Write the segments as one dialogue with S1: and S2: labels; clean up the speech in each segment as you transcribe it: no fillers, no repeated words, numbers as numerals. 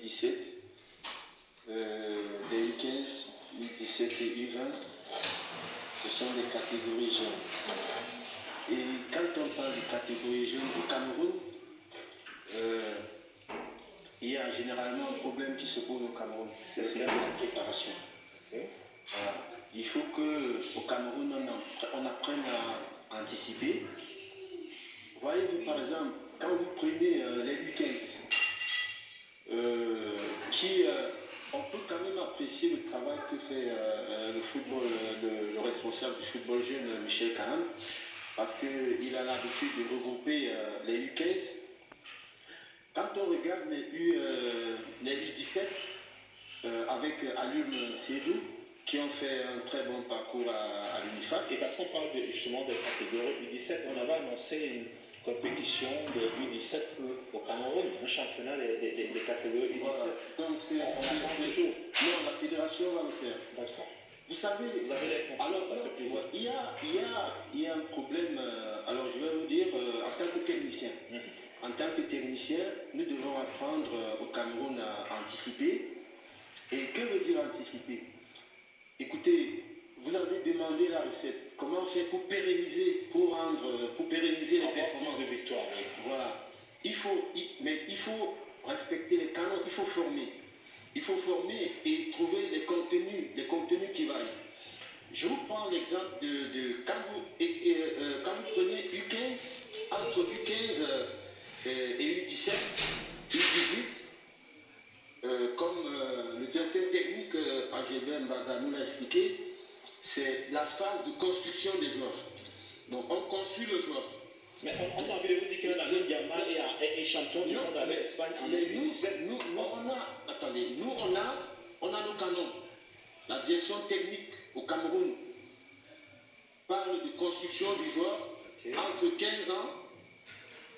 S1: U17, les U15, U17 et U20, ce sont des catégories jeunes. Et quand on parle de catégories jeunes au Cameroun, il y a généralement un problème qui se pose au Cameroun, c'est celui de la préparation. Voilà. Il faut qu'au Cameroun, on apprenne à anticiper. Voyez-vous, par exemple, quand vous prenez les U15, on peut quand même apprécier le travail que fait le football, le responsable du football jeune, Michel Kahn, parce qu'il a l'habitude de regrouper les U15. Quand on regarde les U17 avec Alioune Sédou, qui ont fait un très bon parcours à l'UNIFAC.
S2: Et parce qu'on parle justement des catégories U17, on avait annoncé une compétition de U17 au Cameroun, un championnat des catégories U17.
S1: Voilà. Donc c'est toujours. Non, la fédération va le faire.
S2: D'accord.
S1: Vous savez,
S2: vous avez les comptes,
S1: alors,
S2: ça fait plaisir.
S1: il y a un problème, alors je vais vous dire, en tant que technicien. En tant que technicien, nous devons apprendre au Cameroun à anticiper. Et que veut dire anticiper? Écoutez, vous avez demandé la recette. Comment faire pour pérenniser, les performances
S2: de victoire. Oui.
S1: Voilà. Mais il faut respecter les canons, il faut former. Il faut former et trouver des contenus qui vaillent. Je vous prends l'exemple de quand vous prenez U15, entre U15 et U17, U18, comme le directeur technique Angélien Mbaga nous l'a expliqué, c'est la phase de construction des joueurs. Donc on construit le joueur.
S2: Mais on a envie de vous dire que la jeune Diamant est champion du monde avec l'Espagne en 2017.
S1: Nous, on a nos canons. La direction technique au Cameroun parle de construction du joueur entre 15 ans,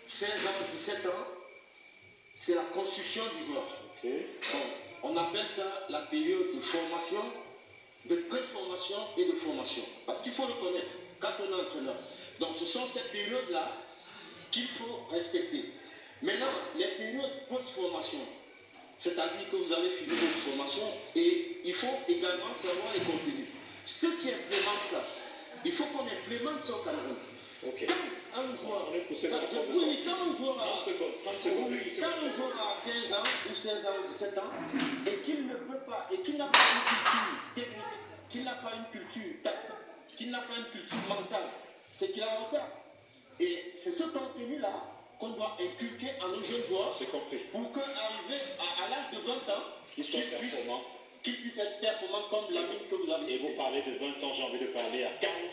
S1: 16 ans, 17 ans. C'est la construction du joueur. Bon, on appelle ça la période de formation, de pré-formation et de formation. Parce qu'il faut le connaître quand on est entraîneur. Donc ce sont ces périodes-là qu'il faut respecter. Maintenant, les périodes post-formation, c'est-à-dire que vous avez fini votre formation et il faut également savoir les contenus. Ceux qui implémentent ça, il faut qu'on implémente ça au Cameroun.
S2: Ok.
S1: Quand un joueur a 15 ans ou 16 ans ou 17 ans et qu'il ne peut pas, et qu'il n'a pas une culture technique, qu'il n'a pas une culture tactique, qu'il n'a pas une culture mentale, c'est qu'il a un retard. Et c'est ce contenu-là qu'on doit inculquer à nos jeunes joueurs pour qu'arriver à l'âge de 20 ans,
S2: qu'ils
S1: puissent être performants comme Lamine que vous avez.
S2: Et vous parlez de 20 ans, j'ai envie de parler à Carlos